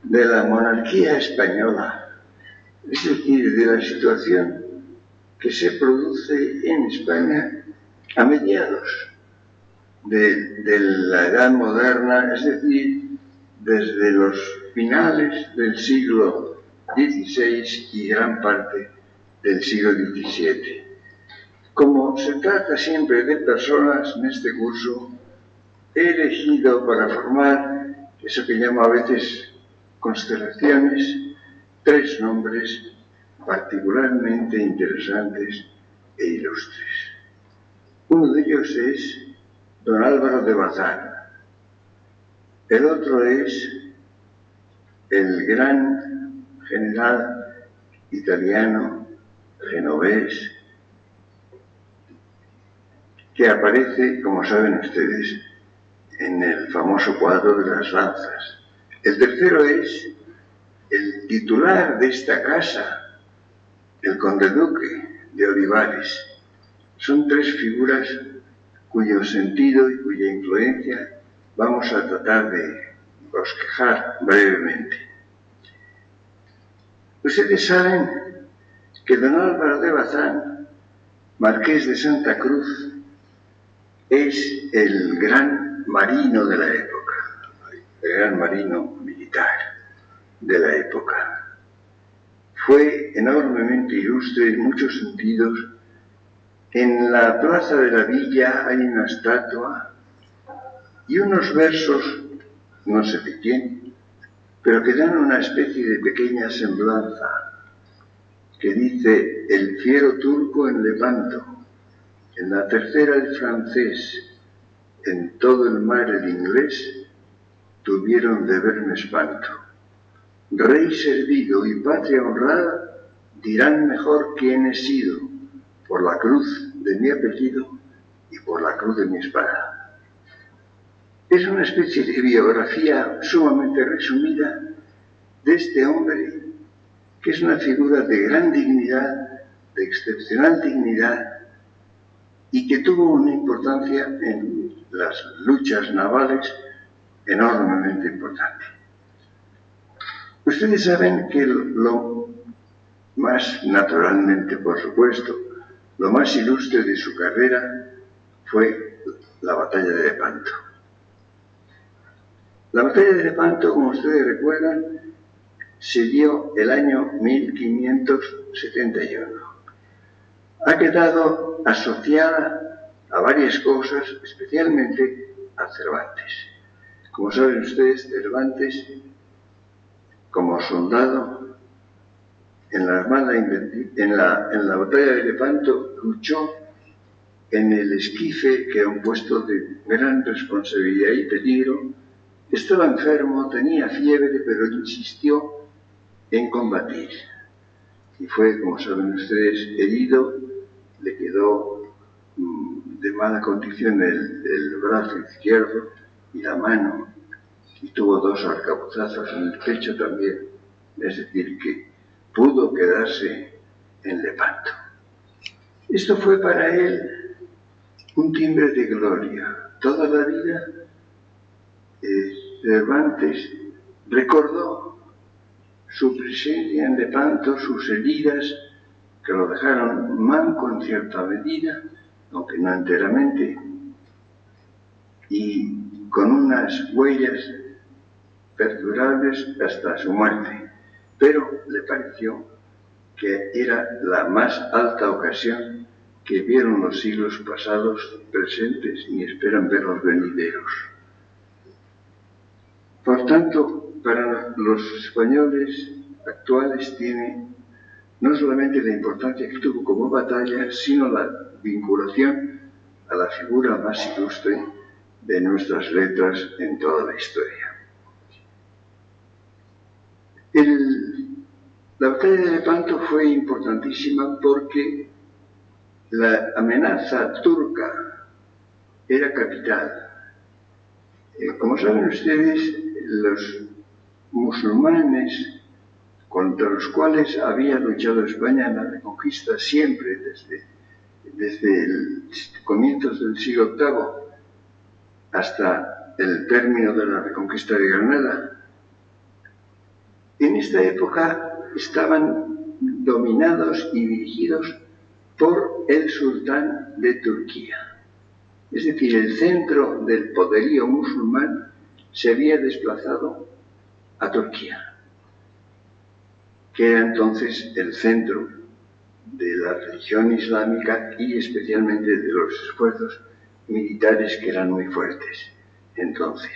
de la monarquía española, es decir, de la situación que se produce en España a mediados de la Edad Moderna, es decir, desde los finales del siglo XVI y gran parte del siglo XVII. Como se trata siempre de personas en este curso, he elegido para formar eso que llamo a veces constelaciones, 3 nombres particularmente interesantes e ilustres. Uno de ellos es don Álvaro de Bazán. El otro es el gran general italiano genovés que aparece, como saben ustedes, en el famoso cuadro de las lanzas. El tercero es el titular de esta casa, el conde duque de Olivares. Son 3 figuras cuyo sentido y cuya influencia vamos a tratar de bosquejar brevemente. Ustedes saben que don Álvaro de Bazán, marqués de Santa Cruz, es el gran marino de la época, el gran marino militar de la época. Fue enormemente ilustre en muchos sentidos. En la plaza de la villa hay una estatua y unos versos, no sé de quién, pero que dan una especie de pequeña semblanza, que dice: el fiero turco en Lepanto, en la tercera el francés, en todo el mar el inglés, tuvieron de verme espanto. Rey servido y patria honrada, dirán mejor quién he sido, por la cruz de mi apellido y por la cruz de mi espada. Es una especie de biografía sumamente resumida de este hombre, que es una figura de gran dignidad, de excepcional dignidad, y que tuvo una importancia en las luchas navales enormemente importante. Ustedes saben que lo más, naturalmente, por supuesto, lo más ilustre de su carrera fue la batalla de Lepanto. La batalla de Lepanto, como ustedes recuerdan, se dio el año 1571. Ha quedado asociada a varias cosas, especialmente a Cervantes. Como saben ustedes, Cervantes, como soldado en la armada, en la batalla de Lepanto, luchó en el esquife, que era un puesto de gran responsabilidad y peligro. Estaba enfermo, tenía fiebre, pero insistió en combatir. Y fue, como saben ustedes, herido, le quedó de mala condición el brazo izquierdo y la mano, y tuvo 2 arcabuzazos en el pecho también. Es decir, que pudo quedarse en Lepanto. Esto fue para él un timbre de gloria. Toda la vida Cervantes recordó su presencia en Lepanto, sus heridas, que lo dejaron manco en cierta medida, aunque no enteramente, y con unas huellas perdurables hasta su muerte. Pero le pareció que era la más alta ocasión que vieron los siglos pasados, presentes, y esperan ver los venideros. Por tanto, para los españoles actuales tiene no solamente la importancia que tuvo como batalla, sino la vinculación a la figura más ilustre de nuestras letras en toda la historia. La batalla de Lepanto fue importantísima porque la amenaza turca era capital. Como saben ustedes, los musulmanes contra los cuales había luchado España en la Reconquista siempre, desde comienzos del siglo VIII hasta el término de la Reconquista de Granada, en esta época estaban dominados y dirigidos por el sultán de Turquía. Es decir, el centro del poderío musulmán se había desplazado a Turquía, que era entonces el centro de la religión islámica y especialmente de los esfuerzos militares que eran muy fuertes. Entonces,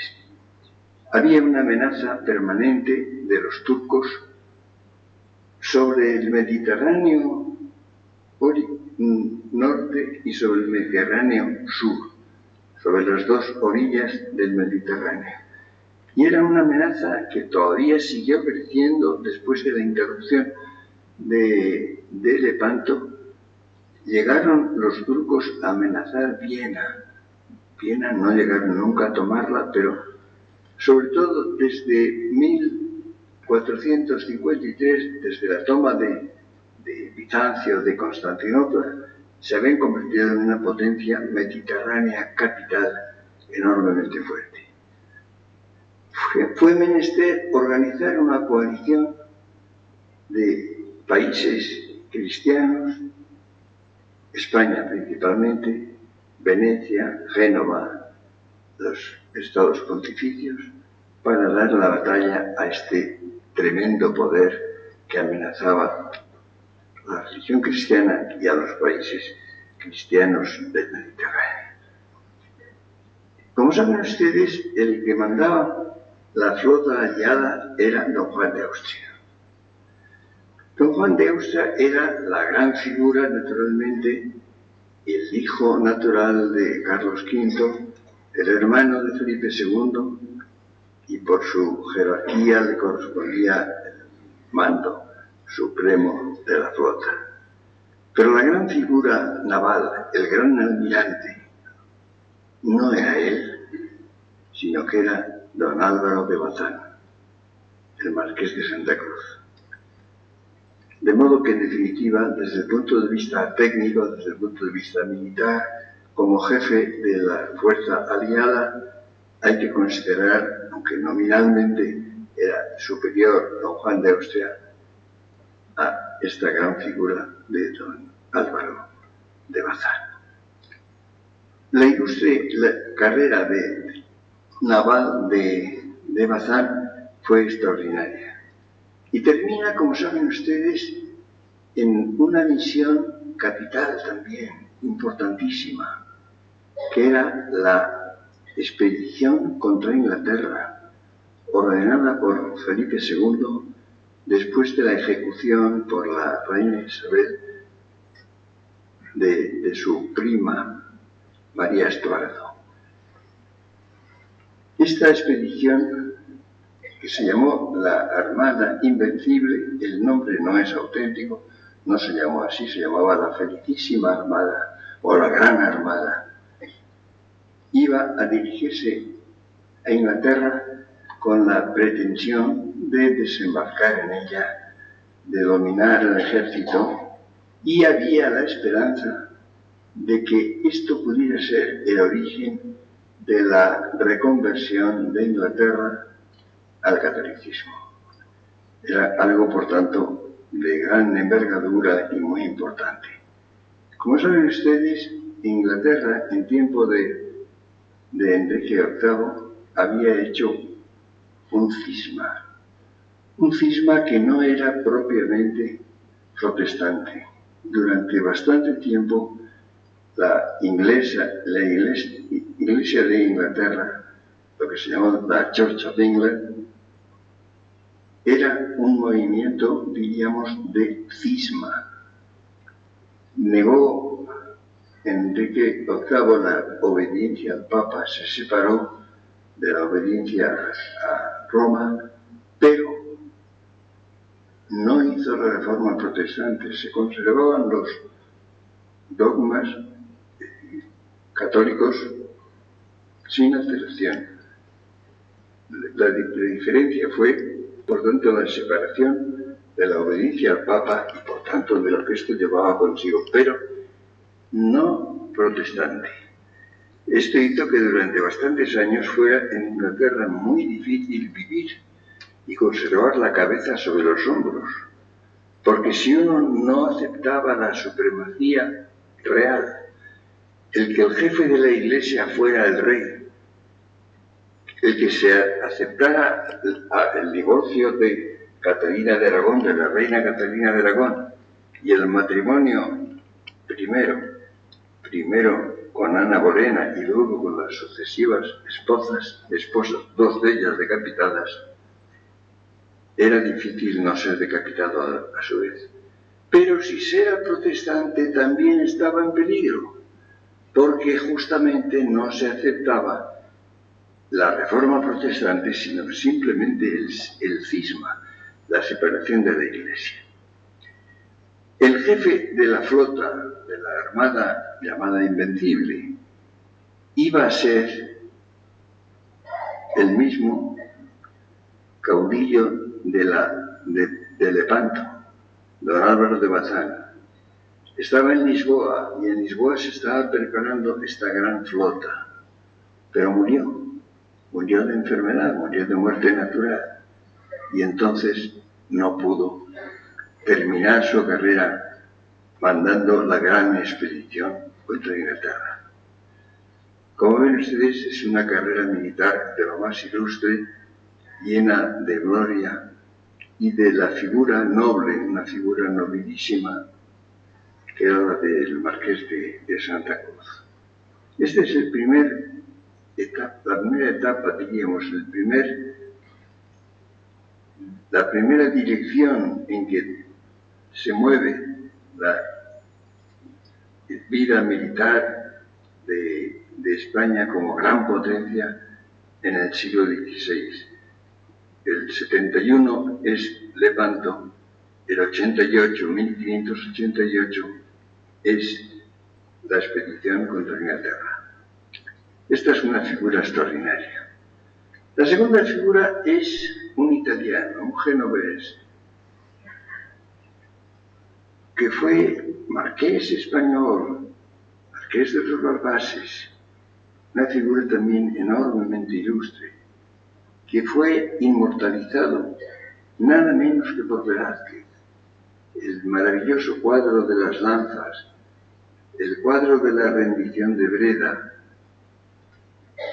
había una amenaza permanente de los turcos sobre el Mediterráneo norte y sobre el Mediterráneo sur, sobre las dos orillas del Mediterráneo. Y era una amenaza que todavía siguió creciendo después de la interrupción de Lepanto. Llegaron los turcos a amenazar Viena. Viena no llegaron nunca a tomarla, pero sobre todo desde 1453, desde la toma de Bizancio, de Constantinopla, se habían convertido en una potencia mediterránea capital enormemente fuerte. Fue menester organizar una coalición de países cristianos, España principalmente, Venecia, Génova, los estados pontificios, para dar la batalla a este tremendo poder que amenazaba a la religión cristiana y a los países cristianos del Mediterráneo. Como saben ustedes, el que mandaba la flota aliada era don Juan de Austria. Don Juan de Austria era la gran figura, naturalmente, el hijo natural de Carlos V, el hermano de Felipe II, y por su jerarquía le correspondía el mando supremo de la flota. Pero la gran figura naval, el gran almirante, no era él, sino que era don Álvaro de Bazán, el marqués de Santa Cruz. De modo que, en definitiva, desde el punto de vista técnico, desde el punto de vista militar, como jefe de la fuerza aliada, hay que considerar, aunque nominalmente era superior don Juan de Austria, a esta gran figura de don Álvaro de Bazán. La ilustre carrera naval de Bazán fue extraordinaria. Y termina, como saben ustedes, en una misión capital también, importantísima, que era la expedición contra Inglaterra, ordenada por Felipe II después de la ejecución por la reina Isabel de su prima María Estuardo. Esta expedición, que se llamó la Armada Invencible, el nombre no es auténtico, no se llamó así, se llamaba la Felicísima Armada o la Gran Armada, iba a dirigirse a Inglaterra con la pretensión de desembarcar en ella, de dominar el ejército, y había la esperanza de que esto pudiera ser el origen de la reconversión de Inglaterra al catolicismo. Era algo, por tanto, de gran envergadura y muy importante. Como saben ustedes, Inglaterra, en tiempo de Enrique VIII, había hecho un cisma que no era propiamente protestante. Durante bastante tiempo, la Iglesia de Inglaterra, lo que se llamó la Church of England, era un movimiento, diríamos, de cisma. Negó Enrique VIII la obediencia al Papa, se separó de la obediencia a Roma, pero no hizo la reforma protestante, se conservaban los dogmas católicos sin alteración. La diferencia fue, por tanto, la separación de la obediencia al Papa y, por tanto, de lo que esto llevaba consigo, pero no protestante. Esto hizo que durante bastantes años fuera en Inglaterra muy difícil vivir, y conservar la cabeza sobre los hombros, porque si uno no aceptaba la supremacía real, el que el jefe de la Iglesia fuera el rey, el que se aceptara el divorcio de Catalina de Aragón, de la reina Catalina de Aragón, y el matrimonio primero con Ana Bolena y luego con las sucesivas esposas, dos de ellas decapitadas, era difícil no ser decapitado a su vez. Pero si se era protestante también estaba en peligro, porque justamente no se aceptaba la reforma protestante, sino simplemente el cisma, la separación de la Iglesia. El jefe de la flota, de la armada llamada Invencible, iba a ser el mismo caudillo de Lepanto, don Álvaro de Bazán. Estaba en Lisboa, y en Lisboa se estaba preparando esta gran flota, pero murió de enfermedad, murió de muerte natural, y entonces no pudo terminar su carrera mandando la gran expedición contra Inglaterra. Como ven ustedes, es una carrera militar de lo más ilustre, llena de gloria y de la figura noble, una figura nobilísima, que era la del Marqués de Santa Cruz. Esta es la primera etapa, diríamos, la primera dirección en que se mueve la vida militar de España como gran potencia en el siglo XVI. El 71 es Lepanto, el 88, 1588, es la expedición contra Inglaterra. Esta es una figura extraordinaria. La segunda figura es un italiano, un genovés, que fue marqués español, marqués de los Balbases, una figura también enormemente ilustre, que fue inmortalizado nada menos que por Velázquez. El maravilloso cuadro de las lanzas, el cuadro de la rendición de Breda,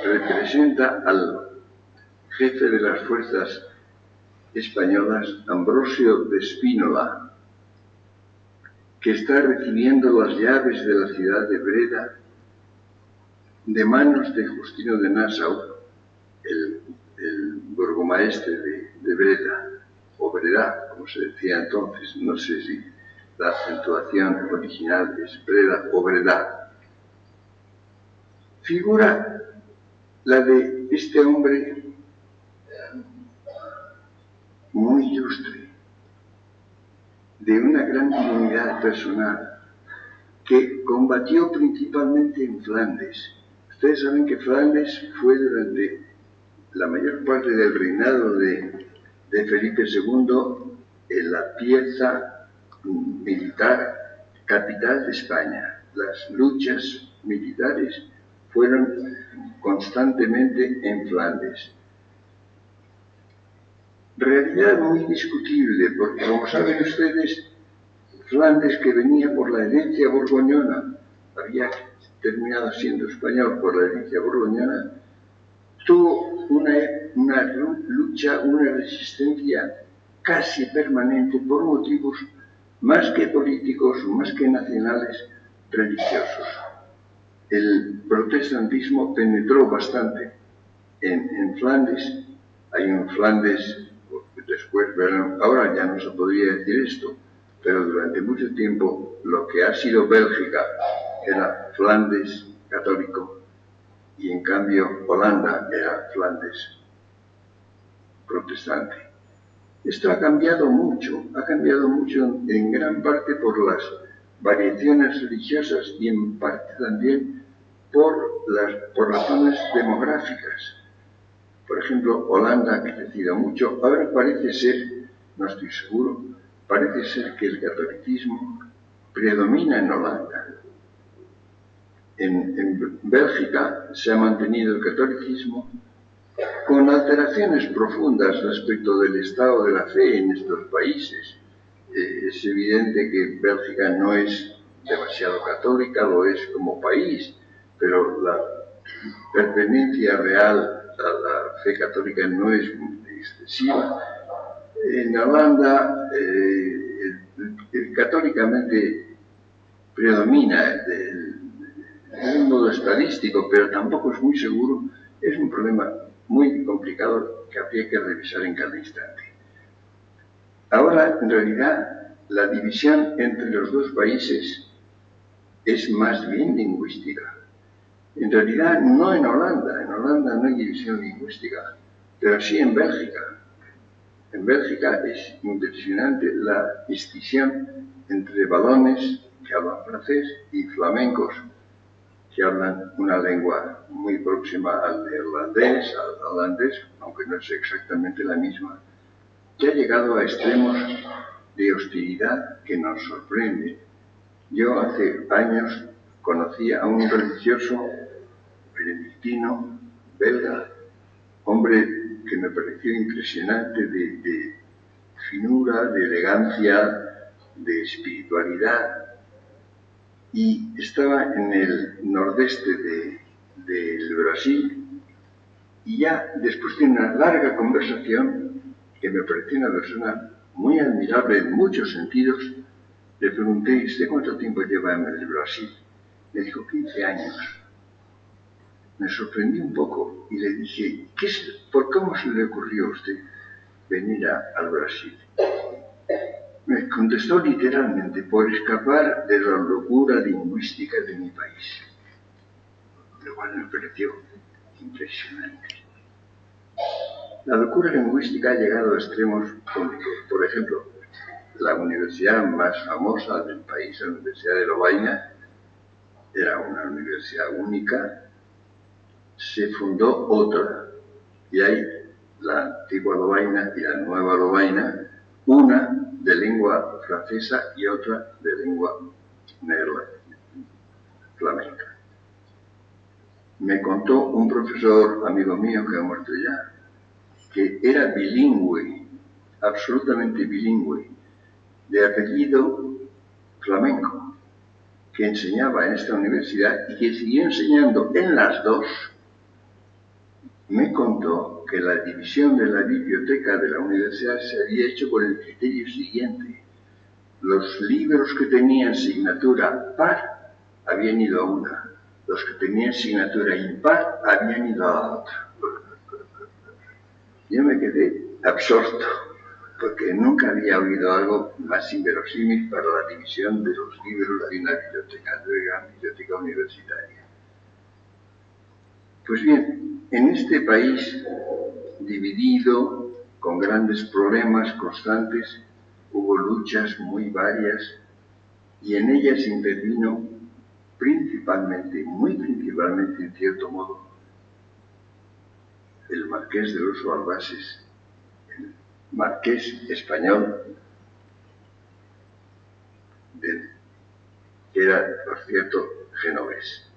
representa al jefe de las fuerzas españolas, Ambrosio de Spínola, que está recibiendo las llaves de la ciudad de Breda de manos de Justino de Nassau, el burgomaestre de Breda, o Breda, como se decía entonces, no sé si la acentuación original es Breda o Breda. Figura la de este hombre muy ilustre, de una gran dignidad personal, que combatió principalmente en Flandes. Ustedes saben que Flandes fue durante la mayor parte del reinado de Felipe II en la pieza militar capital de España. Las luchas militares fueron constantemente en Flandes. Realidad muy discutible, porque como saben ustedes, Flandes, que venía por la herencia borgoñona, había terminado siendo español por la herencia borgoñona, tuvo una lucha, una resistencia casi permanente por motivos más que políticos, más que nacionales, religiosos. El protestantismo penetró bastante en Flandes. Hay un Flandes, después, ahora ya no se podría decir esto, pero durante mucho tiempo lo que ha sido Bélgica era Flandes católico, y en cambio Holanda era Flandes protestante. Esto ha cambiado mucho en gran parte por las variaciones religiosas y en parte también por razones demográficas. Por ejemplo, Holanda ha crecido mucho. Ahora parece ser, no estoy seguro, parece ser que el catolicismo predomina en Holanda. En Bélgica se ha mantenido el catolicismo, con alteraciones profundas respecto del estado de la fe en estos países. Es evidente que Bélgica no es demasiado católica, lo es como país, pero la pertenencia real a la fe católica no es muy excesiva. En Holanda, católicamente predomina de un modo estadístico, pero tampoco es muy seguro. Es un problema muy complicado que habría que revisar en cada instante. Ahora, en realidad, la división entre los dos países es más bien lingüística. En realidad, no en Holanda no hay división lingüística, pero sí en Bélgica. En Bélgica es impresionante la escisión entre valones que hablan francés y flamencos que hablan una lengua muy próxima al neerlandés, al holandés, aunque no es exactamente la misma, que ha llegado a extremos de hostilidad que nos sorprende. Yo hace años conocí a un religioso benedictino belga, hombre que me pareció impresionante de finura, de elegancia, de espiritualidad, y estaba en el nordeste del Brasil, y ya después de una larga conversación, que me pareció una persona muy admirable en muchos sentidos, le pregunté: ¿usted cuánto tiempo lleva en el Brasil? Me dijo: 15 años. Me sorprendí un poco y le dije: ¿por cómo se le ocurrió a usted venir al Brasil? Me contestó literalmente: por escapar de la locura lingüística de mi país. Lo cual me pareció impresionante. La locura lingüística ha llegado a extremos cómicos. Por ejemplo, la universidad más famosa del país, la Universidad de Lovaina, era una universidad única. Se fundó otra, y hay la antigua Lovaina y la nueva Lovaina, una de lengua francesa y otra de lengua flamenca. Me contó un profesor amigo mío que ha muerto ya, que era bilingüe, absolutamente bilingüe, de apellido flamenco, que enseñaba en esta universidad y que siguió enseñando en las dos. Me contó que la división de la biblioteca de la universidad se había hecho por el criterio siguiente: los libros que tenían signatura par habían ido a una, los que tenían signatura impar habían ido a la otra. Yo me quedé absorto, porque nunca había oído algo más inverosímil para la división de los libros de una biblioteca, de una biblioteca universitaria. Pues bien, en este país dividido, con grandes problemas constantes, hubo luchas muy varias, y en ellas intervino principalmente, muy principalmente en cierto modo, el marqués de los Balbases, el marqués español, que era, por cierto, genovés.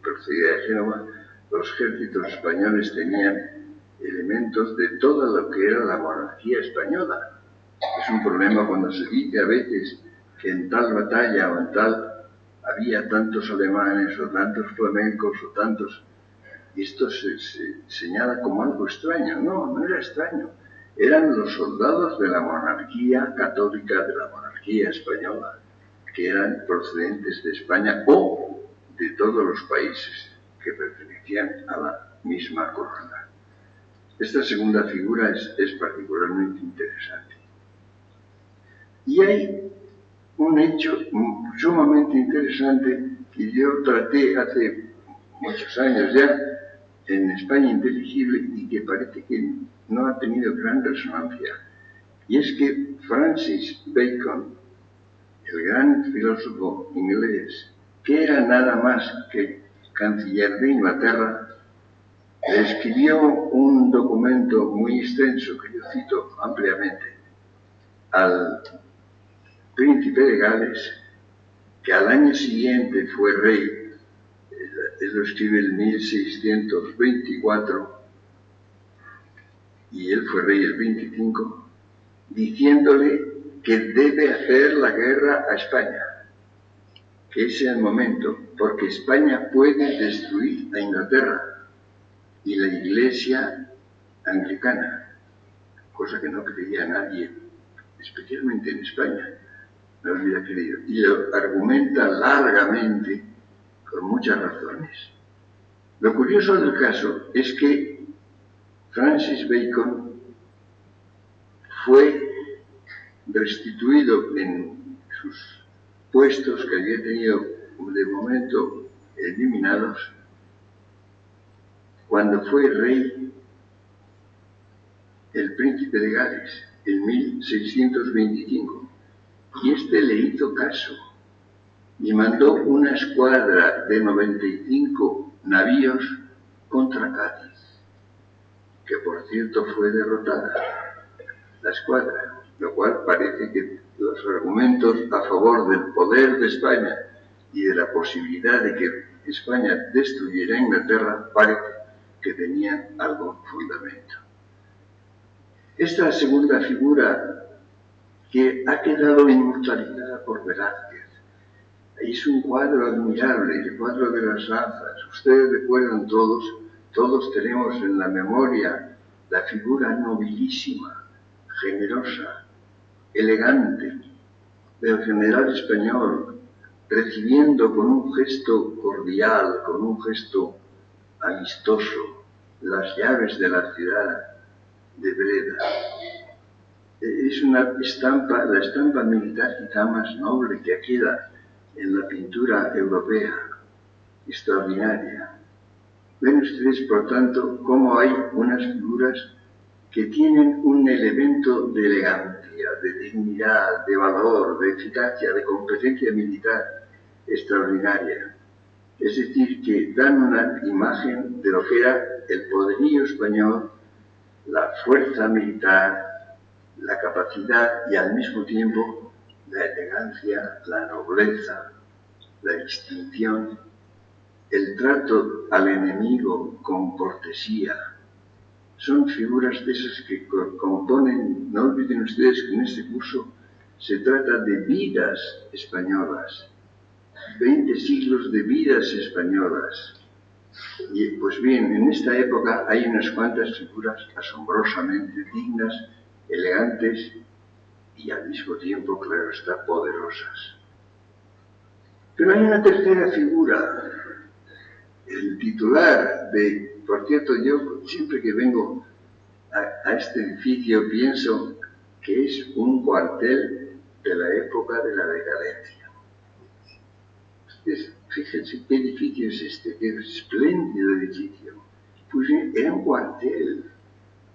Procedía de Génova. Los ejércitos españoles tenían elementos de todo lo que era la monarquía española. Es un problema cuando se dice a veces que en tal batalla o en tal había tantos alemanes o tantos flamencos o tantos... Y esto se señala como algo extraño. No, no era extraño. Eran los soldados de la monarquía católica, de la monarquía española, que eran procedentes de España o de todos los países que pertenecían a la misma corona. Esta segunda figura es particularmente interesante. Y hay un hecho sumamente interesante que yo traté hace muchos años ya en España Inteligible y que parece que no ha tenido gran resonancia. Y es que Francis Bacon, el gran filósofo inglés, que era nada más que canciller de Inglaterra, le escribió un documento muy extenso que yo cito ampliamente al príncipe de Gales, que al año siguiente fue rey. Él lo escribe en 1624, y él fue rey el 25, diciéndole que debe hacer la guerra a España, que ese es el momento, porque España puede destruir a Inglaterra y la Iglesia anglicana, cosa que no creía nadie, especialmente en España, no lo hubiera creído. Y lo argumenta largamente, con muchas razones. Lo curioso del caso es que Francis Bacon fue restituido en sus puestos que había tenido de momento eliminados cuando fue rey el príncipe de Gales en 1625, y este le hizo caso y mandó una escuadra de 95 navíos contra Cádiz, que por cierto fue derrotada la escuadra, lo cual parece que los argumentos a favor del poder de España y de la posibilidad de que España destruyera a Inglaterra parece que tenían algún fundamento. Esta segunda figura, que ha quedado inmortalizada por Velázquez, es un cuadro admirable, el cuadro de las lanzas. Ustedes recuerdan todos tenemos en la memoria la figura nobilísima, generosa, elegante del general español, recibiendo con un gesto cordial, con un gesto amistoso, las llaves de la ciudad de Breda. Es una estampa, la estampa militar quizá más noble que queda en la pintura europea, extraordinaria. Ven ustedes, por tanto, cómo hay unas figuras que tienen un elemento de elegancia, de dignidad, de valor, de eficacia, de competencia militar extraordinaria. Es decir, que dan una imagen de lo que era el poderío español, la fuerza militar, la capacidad y al mismo tiempo la elegancia, la nobleza, la distinción, el trato al enemigo con cortesía. Son figuras de esas que componen, no olviden ustedes que en este curso se trata de vidas españolas, 20 siglos de vidas españolas. Y pues bien, en esta época hay unas cuantas figuras asombrosamente dignas, elegantes y al mismo tiempo, claro está, poderosas. Pero hay una tercera figura, el titular de, por cierto, yo siempre que vengo a este edificio pienso que es un cuartel de la época de la decadencia. Fíjense qué edificio es este, qué espléndido edificio. Pues era un cuartel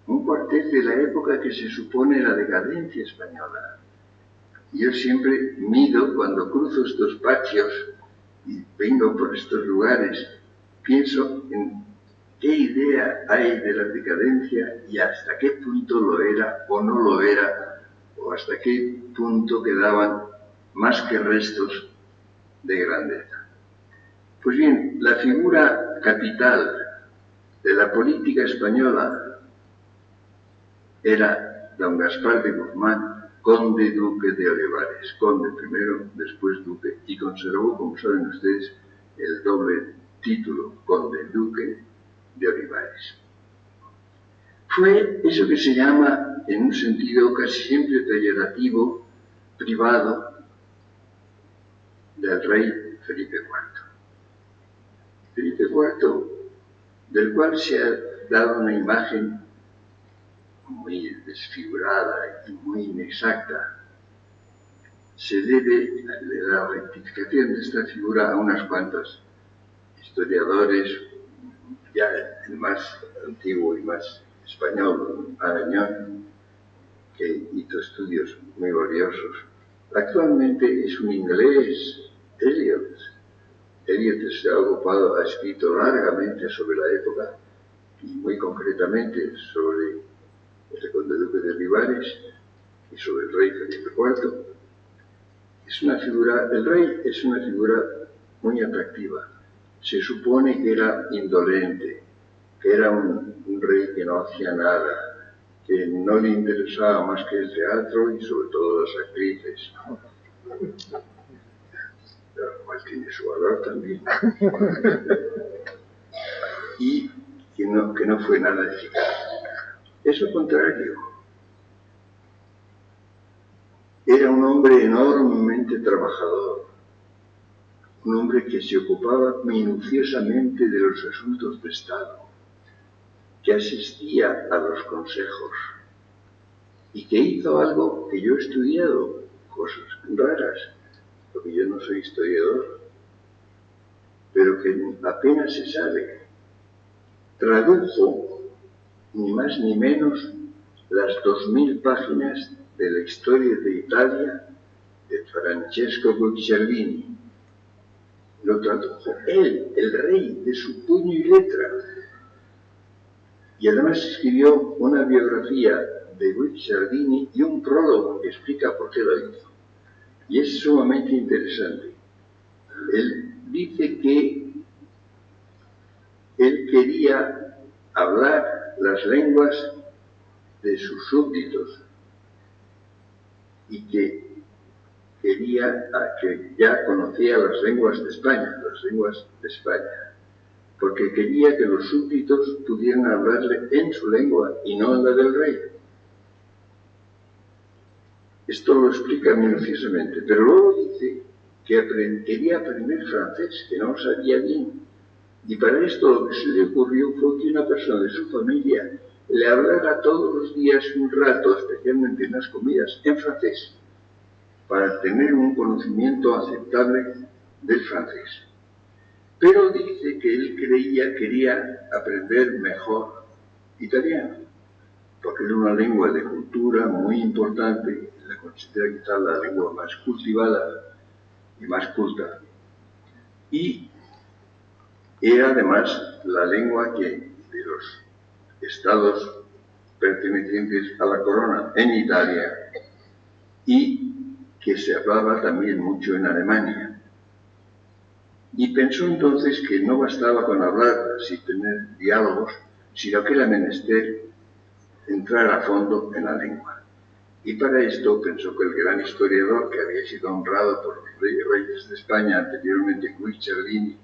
de la época que se supone la decadencia española. Yo siempre mido, cuando cruzo estos patios y vengo por estos lugares, pienso en qué idea hay de la decadencia y hasta qué punto lo era o no lo era, o hasta qué punto quedaban más que restos de grandeza. Pues bien, la figura capital de la política española era don Gaspar de Guzmán, conde duque de Olivares, conde primero, después duque, y conservó, como saben ustedes, el doble título, conde duque de Olivares. Fue eso que se llama, en un sentido casi siempre peyorativo, privado, del rey Felipe IV. Felipe IV, del cual se ha dado una imagen muy desfigurada y muy inexacta. Se debe la rectificación de esta figura a unas cuantas historiadores, ya el más antiguo y más español, Arañón, que hizo estudios muy valiosos. Actualmente es un inglés, Eliot. Eliot se ha ocupado, ha escrito largamente sobre la época y muy concretamente sobre el conde duque de Olivares y sobre el rey Felipe IV. Es una figura, el rey es una figura muy atractiva. Se supone que era indolente, que era un rey que no hacía nada, que no le interesaba más que el teatro y sobre todo las actrices. Lo cual tiene su valor también. Y que no fue nada eficaz. Es lo contrario. Era un hombre enormemente trabajador, un hombre que se ocupaba minuciosamente de los asuntos de Estado, que asistía a los consejos y que hizo algo que yo he estudiado, cosas raras, porque yo no soy historiador, pero que apenas se sabe. Tradujo, ni más ni menos, las 2000 páginas de la historia de Italia de Francesco Guicciardini. Lo tradujo él, el rey, de su puño y letra. Y además escribió una biografía de Guicciardini y un prólogo que explica por qué lo hizo. Y es sumamente interesante. Él dice que él quería hablar las lenguas de sus súbditos y que ya conocía las lenguas de España, porque quería que los súbditos pudieran hablarle en su lengua y no en la del rey. Esto lo explica minuciosamente, pero luego dice que quería aprender francés, que no lo sabía bien. Y para esto lo que se le ocurrió fue que una persona de su familia le hablara todos los días un rato, especialmente en las comidas, en francés, para tener un conocimiento aceptable del francés. Pero dice que él quería aprender mejor italiano, porque era una lengua de cultura muy importante, la considera quizá la lengua más cultivada y más culta. Y era además la lengua que de los estados pertenecientes a la corona en Italia y que se hablaba también mucho en Alemania. Y pensó entonces que no bastaba con hablar sin tener diálogos, sino que era menester entrar a fondo en la lengua. Y para esto pensó que el gran historiador que había sido honrado por los reyes de España anteriormente, Guicciardini,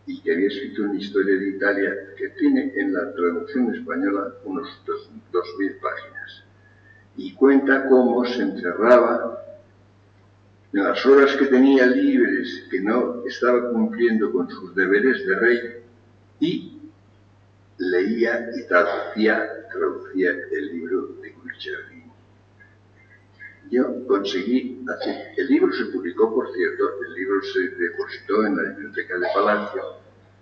y que había escrito una historia de Italia que tiene en la traducción española unos 2000 páginas. Y cuenta cómo se encerraba en las horas que tenía libres, que no estaba cumpliendo con sus deberes de rey, y leía y traducía el libro de Guicciardini. Yo conseguí hacer... El libro se publicó, por cierto, el libro se depositó en la Biblioteca de Palacio,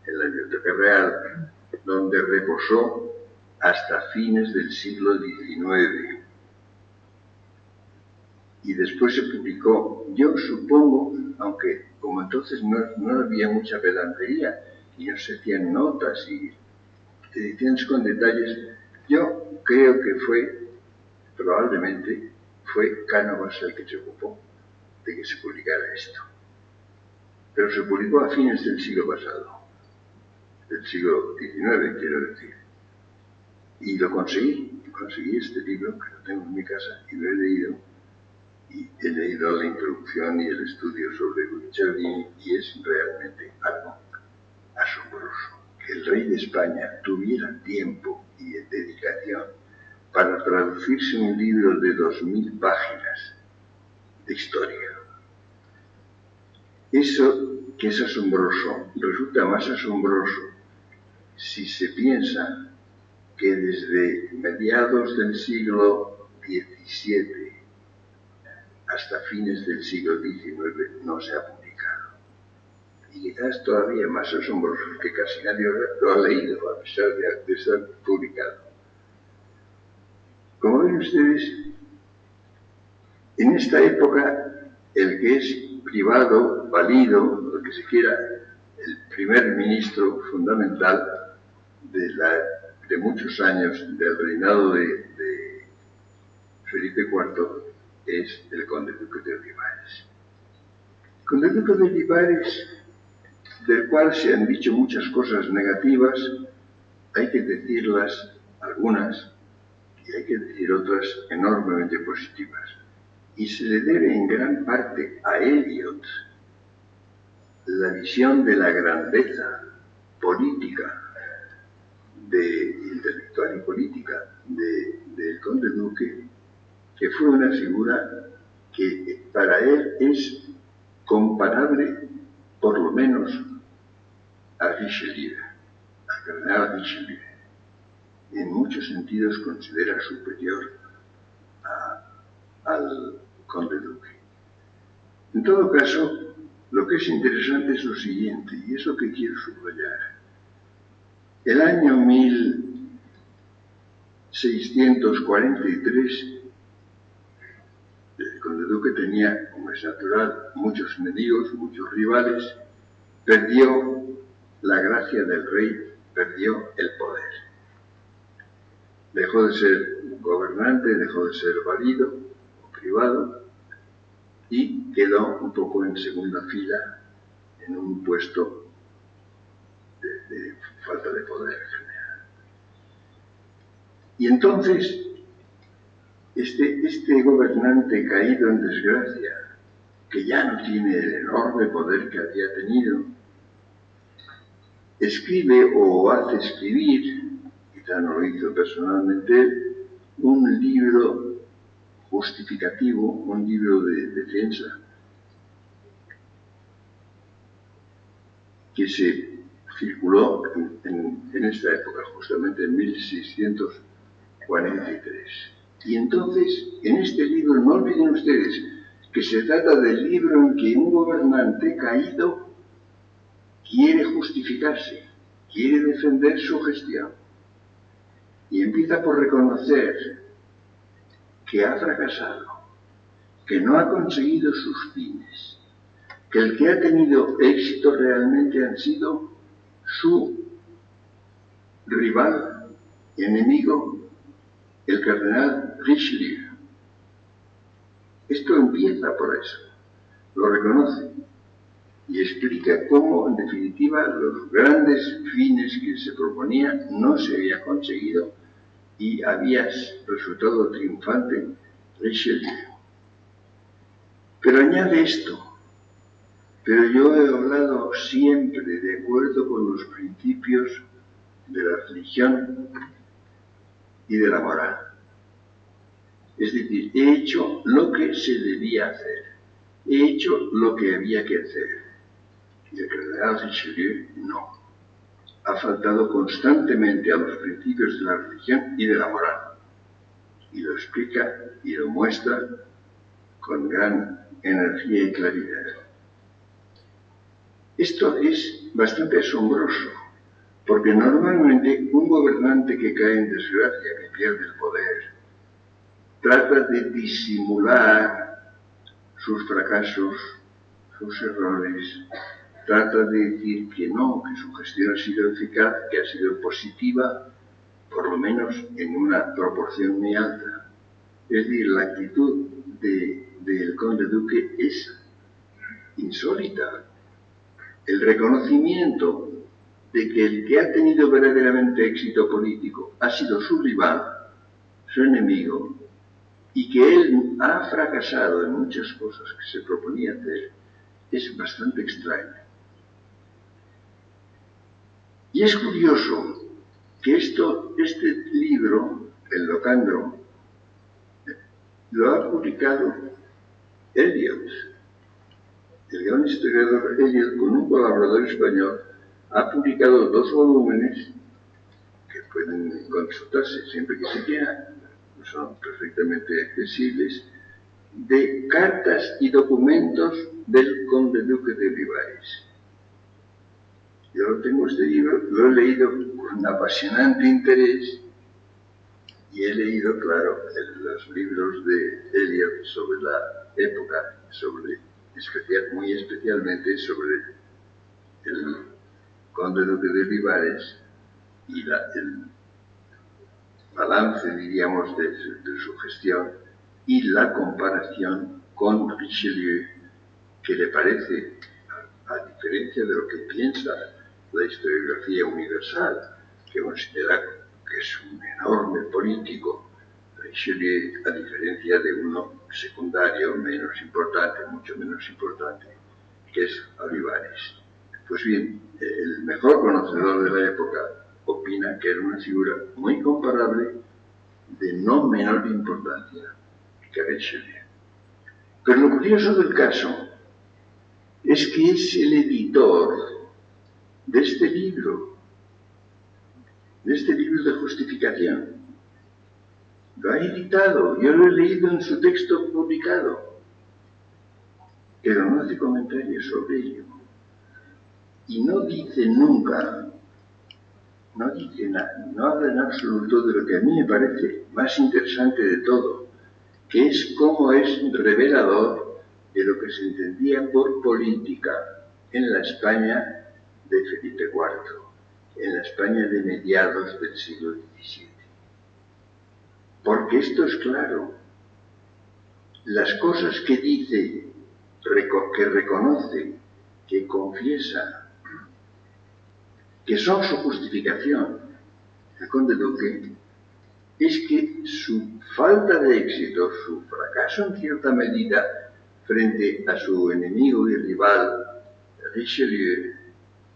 en la Biblioteca Real, donde reposó hasta fines del siglo XIX. Y después se publicó, yo supongo, aunque como entonces no había mucha pedantería, y no se hacían notas y ediciones con detalles, yo creo que probablemente fue Cánovas el que se ocupó de que se publicara esto. Pero se publicó a fines del siglo pasado, del siglo XIX, quiero decir. Y lo conseguí este libro, que lo tengo en mi casa, y lo he leído. Y he leído la introducción y el estudio sobre Guicciardini, y es realmente algo asombroso que el rey de España tuviera tiempo y dedicación para traducirse un libro de 2000 páginas de historia. Eso que es asombroso resulta más asombroso si se piensa que desde mediados del siglo XVII hasta fines del siglo XIX no se ha publicado. Y quizás todavía más asombroso que casi nadie lo ha leído a pesar de estar publicado. Como ven ustedes, en esta época el que es privado, válido, lo que se quiera, el primer ministro fundamental de muchos años del reinado de Felipe IV es el conde duque de Olivares. El conde duque de Olivares, del cual se han dicho muchas cosas negativas, hay que decirlas algunas, y hay que decir otras enormemente positivas. Y se le debe en gran parte a Eliot la visión de la grandeza política, intelectual y política del conde duque, que fue una figura que para él es comparable, por lo menos, a Richelieu, al cardenal Richelieu. En muchos sentidos considera superior al conde duque. En todo caso, lo que es interesante es lo siguiente, y es lo que quiero subrayar. El año 1643, el conde duque tenía, como es natural, muchos enemigos, muchos rivales, perdió la gracia del rey, perdió el poder. Dejó de ser gobernante, dejó de ser válido o privado y quedó un poco en segunda fila en un puesto de falta de poder general. Y entonces, este gobernante caído en desgracia, que ya no tiene el enorme poder que había tenido, escribe o hace escribir, quizá no lo hizo personalmente, un libro justificativo, un libro de defensa, que se circuló en esta época, justamente en 1643. Y entonces, en este libro, no olviden ustedes que se trata del libro en que un gobernante caído quiere justificarse, quiere defender su gestión. Y empieza por reconocer que ha fracasado, que no ha conseguido sus fines, que el que ha tenido éxito realmente han sido su rival, enemigo, el cardenal Richelieu. Esto empieza por eso, lo reconoce y explica cómo, en definitiva, los grandes fines que se proponía no se había conseguido y había resultado triunfante Richelieu. Pero añade esto: pero yo he hablado siempre de acuerdo con los principios de la religión y de la moral. Es decir, he hecho lo que se debía hacer, he hecho lo que había que hacer. Y el cardenal Richelieu no. Ha faltado constantemente a los principios de la religión y de la moral. Y lo explica y lo muestra con gran energía y claridad. Esto es bastante asombroso, porque normalmente un gobernante que cae en desgracia, que pierde el poder, trata de disimular sus fracasos, sus errores, trata de decir que no, que su gestión ha sido eficaz, que ha sido positiva, por lo menos en una proporción muy alta. Es decir, la actitud del conde duque es insólita. El reconocimiento de que el que ha tenido verdaderamente éxito político ha sido su rival, su enemigo, y que él ha fracasado en muchas cosas que se proponía hacer, es bastante extraño. Y es curioso que este libro, el Locandro, lo ha publicado Eliot. El gran historiador Eliot, con un colaborador español, ha publicado 2 volúmenes que pueden consultarse siempre que se quieran, son perfectamente accesibles, de cartas y documentos del conde duque de Vivarais. Yo tengo este libro, lo he leído con apasionante interés y he leído, claro, los libros de Eliot sobre la época, muy especialmente sobre el conde duque de Vivarais y el balance, diríamos, de su gestión y la comparación con Richelieu, que le parece, a diferencia de lo que piensa la historiografía universal, que considera que es un enorme político Richelieu, a diferencia de uno secundario, menos importante, mucho menos importante, que es Olivares. Pues bien, el mejor conocedor de la época opina que era una figura muy comparable, de no menor importancia que Richelieu. Pero lo curioso del caso es que es el editor de este libro de justificación. Lo ha editado, yo lo he leído en su texto publicado, pero no hace comentarios sobre ello. Y no dice nunca, no dice nada, no habla en absoluto de lo que a mí me parece más interesante de todo, que es cómo es revelador de lo que se entendía por política en la España de Felipe IV, en la España de mediados del siglo XVII. Porque esto es claro. Las cosas que dice, que reconoce, que confiesa, que son su justificación, el conde duque, es que su falta de éxito, su fracaso en cierta medida frente a su enemigo y rival Richelieu,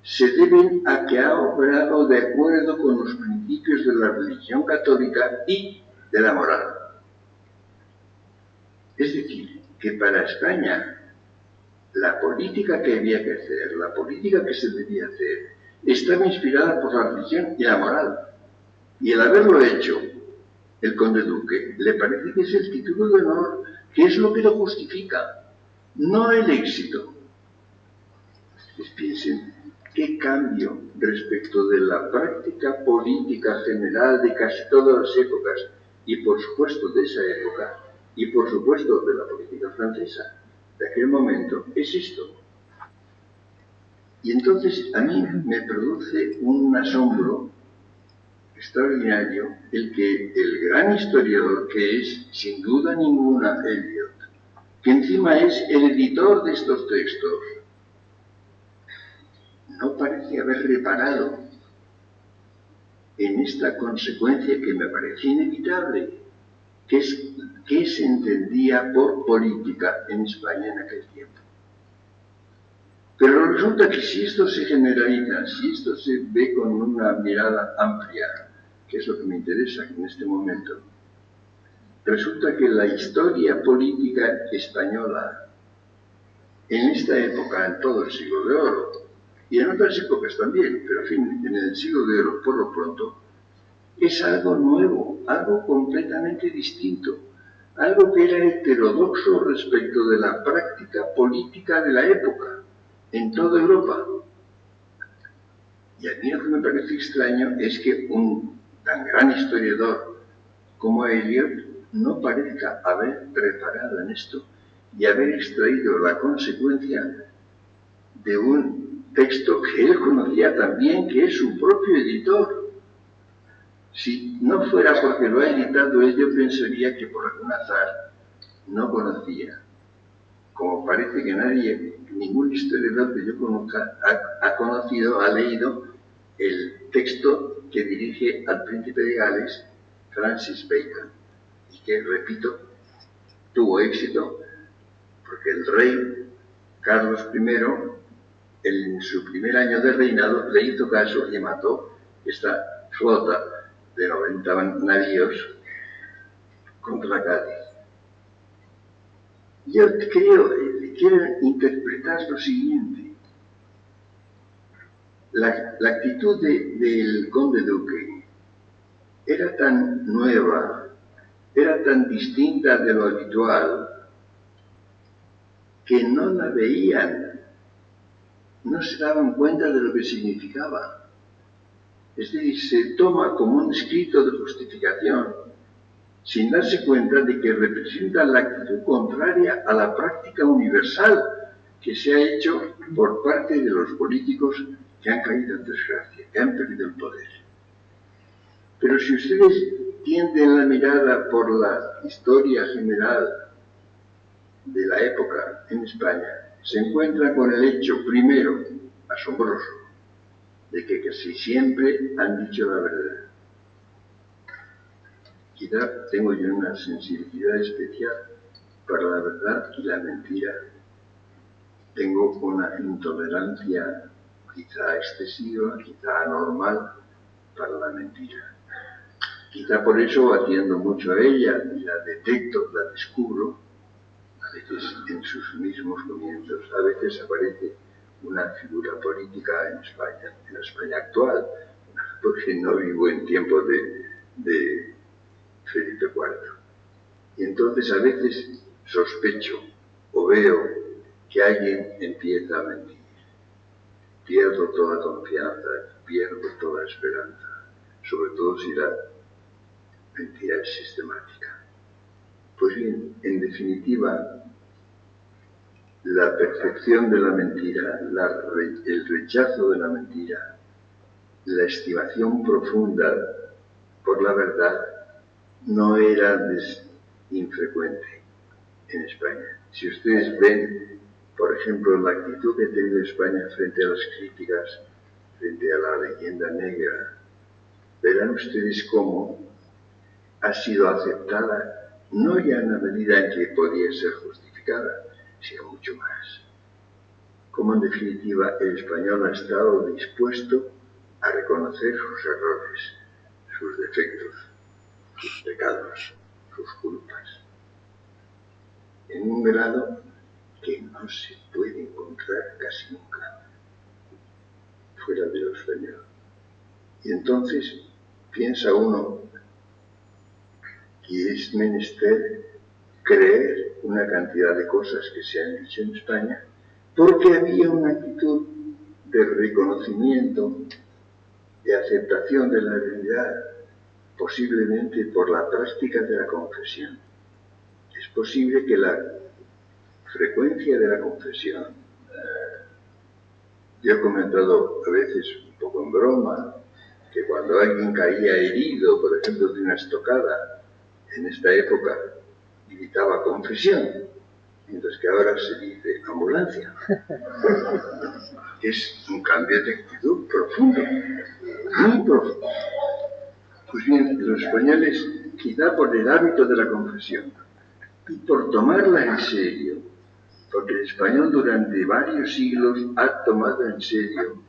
se deben a que ha obrado de acuerdo con los principios de la religión católica y de la moral. Es decir, que para España la política que había que hacer, la política que se debía hacer, estaba inspirada por la religión y la moral. Y el haberlo hecho, el conde duque, le parece que es el título de honor, que es lo que lo justifica, no el éxito. Ustedes piensen qué cambio respecto de la práctica política general de casi todas las épocas, y por supuesto de esa época, y por supuesto de la política francesa de aquel momento, es esto. Y entonces a mí me produce un asombro extraordinario el que el gran historiador, que es sin duda ninguna Eliot, que encima es el editor de estos textos, no parece haber reparado en esta consecuencia que me parece inevitable, que se entendía por política en España en aquel tiempo. Pero resulta que si esto se generaliza, si esto se ve con una mirada amplia, que es lo que me interesa en este momento, resulta que la historia política española en esta época, en todo el siglo de oro, y en otras épocas también, pero en fin, en el siglo de oro, por lo pronto, es algo nuevo, algo completamente distinto, algo que era heterodoxo respecto de la práctica política de la época, en toda Europa. Y a mí lo que me parece extraño es que un tan gran historiador como Eliot no parezca haber reparado en esto y haber extraído la consecuencia de un texto que él conocía también, que es su propio editor. Si no fuera porque lo ha editado él, yo pensaría que por algún azar no conocía. Como parece que nadie, ningún historiador que yo conozca, ha conocido, ha leído el texto que dirige al príncipe de Gales, Francis Bacon, y que, repito, tuvo éxito porque el rey Carlos I, en su primer año de reinado, le hizo caso y mató esta flota de 90 navíos contra Cádiz. Yo quiero interpretar lo siguiente. La actitud del conde duque era tan nueva, era tan distinta de lo habitual, que no la veían, no se daban cuenta de lo que significaba. Es decir, se toma como un escrito de justificación, sin darse cuenta de que representa la actitud contraria a la práctica universal que se ha hecho por parte de los políticos que han caído en desgracia, que han perdido el poder. Pero si ustedes tienden la mirada por la historia general de la época en España, se encuentran con el hecho primero, asombroso, de que casi siempre han dicho la verdad. Quizá tengo yo una sensibilidad especial para la verdad y la mentira. Tengo una intolerancia quizá excesiva, quizá anormal para la mentira. Quizá por eso atiendo mucho a ella y la detecto, la descubro, a veces en sus mismos comienzos. A veces aparece una figura política en la España actual, porque no vivo en tiempos de Felipe IV. Y entonces a veces sospecho o veo que alguien empieza a mentir. Pierdo toda confianza, pierdo toda esperanza, sobre todo si la mentira es sistemática. Pues bien, en definitiva, la percepción de la mentira, el rechazo de la mentira, la estimación profunda por la verdad no era infrecuente en España. Si ustedes ven, por ejemplo, la actitud que ha tenido España frente a las críticas, frente a la leyenda negra, verán ustedes cómo ha sido aceptada, no ya en la medida en que podía ser justificada, sino mucho más. Como en definitiva el español ha estado dispuesto a reconocer sus errores, sus defectos, sus pecados, sus culpas, en un grado que no se puede encontrar casi nunca fuera de lo español. Y entonces piensa uno que es menester creer una cantidad de cosas que se han dicho en España, porque había una actitud de reconocimiento, de aceptación de la realidad, posiblemente por la práctica de la confesión. Es posible que la frecuencia de la confesión, yo he comentado a veces un poco en broma, que cuando alguien caía herido, por ejemplo, de una estocada, en esta época gritaba confesión, mientras que ahora se dice ambulancia. Es un cambio de actitud profundo, muy profundo. Pues bien, los españoles, quizá por el hábito de la confesión y por tomarla en serio, porque el español durante varios siglos ha tomado en serio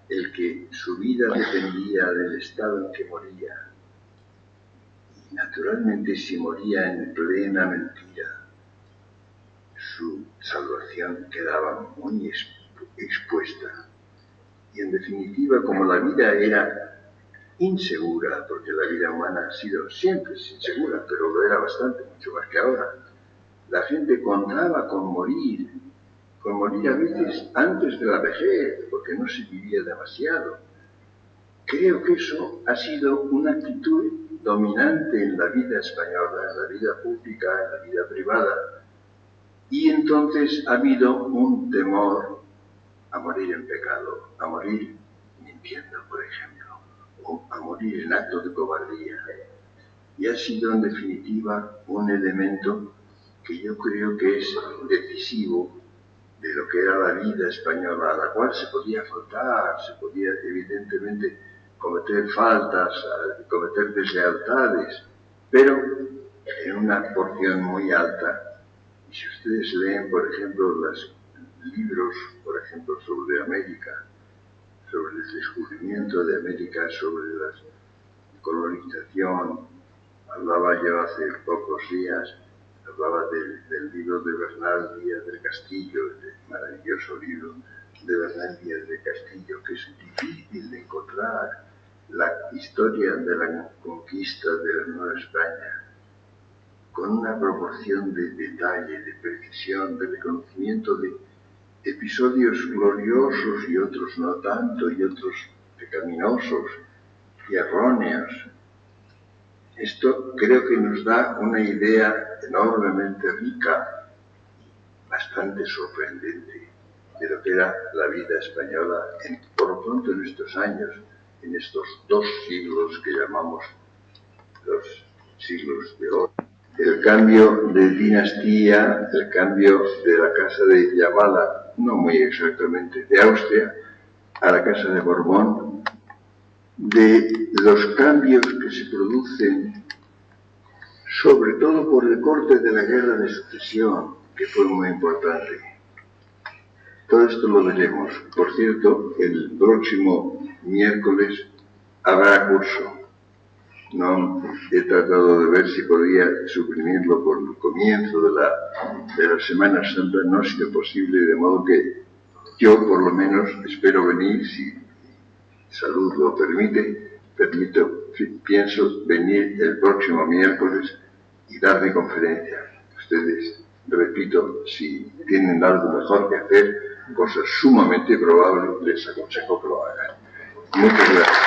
el que su vida dependía del estado en que moría. Y naturalmente, si moría en plena mentira, su salvación quedaba muy expuesta. Y en definitiva, como la vida era insegura, porque la vida humana ha sido siempre insegura, pero lo era bastante, mucho más que ahora, la gente contaba con morir a veces antes de la vejez, porque no se vivía demasiado. Creo que eso ha sido una actitud dominante en la vida española, en la vida pública, en la vida privada, y entonces ha habido un temor a morir en pecado, a morir mintiendo, por ejemplo, o a morir en actos de cobardía. Y ha sido en definitiva un elemento que yo creo que es decisivo de lo que era la vida española, a la cual se podía faltar, se podía evidentemente cometer faltas, cometer deslealtades, pero en una porción muy alta. Y si ustedes leen, por ejemplo, los libros, por ejemplo, sobre América, sobre el descubrimiento de América, sobre la colonización, hablaba yo hace pocos días, hablaba del libro de Bernal Díaz del Castillo, el maravilloso libro de Bernal Díaz del Castillo, que es difícil de encontrar, la historia de la conquista de la Nueva España, con una proporción de detalle, de precisión, de reconocimiento de episodios gloriosos y otros no tanto, y otros pecaminosos y erróneos. Esto creo que nos da una idea enormemente rica, bastante sorprendente, de lo que era la vida española, por lo pronto en estos años, en estos 2 siglos que llamamos los siglos de oro. El cambio de dinastía, el cambio de la casa de llamada, no muy exactamente de Austria, a la casa de Borbón, de los cambios que se producen sobre todo por el corte de la guerra de sucesión, que fue muy importante. Todo esto lo veremos. Por cierto, el próximo miércoles habrá curso. No he tratado de ver si podía suprimirlo por el comienzo de la Semana Santa, no ha sido posible, de modo que yo por lo menos espero venir, si salud lo permite, pienso venir el próximo miércoles y dar mi conferencia. Ustedes, repito, si tienen algo mejor que hacer, cosa sumamente probable, les aconsejo que lo hagan. Muchas gracias.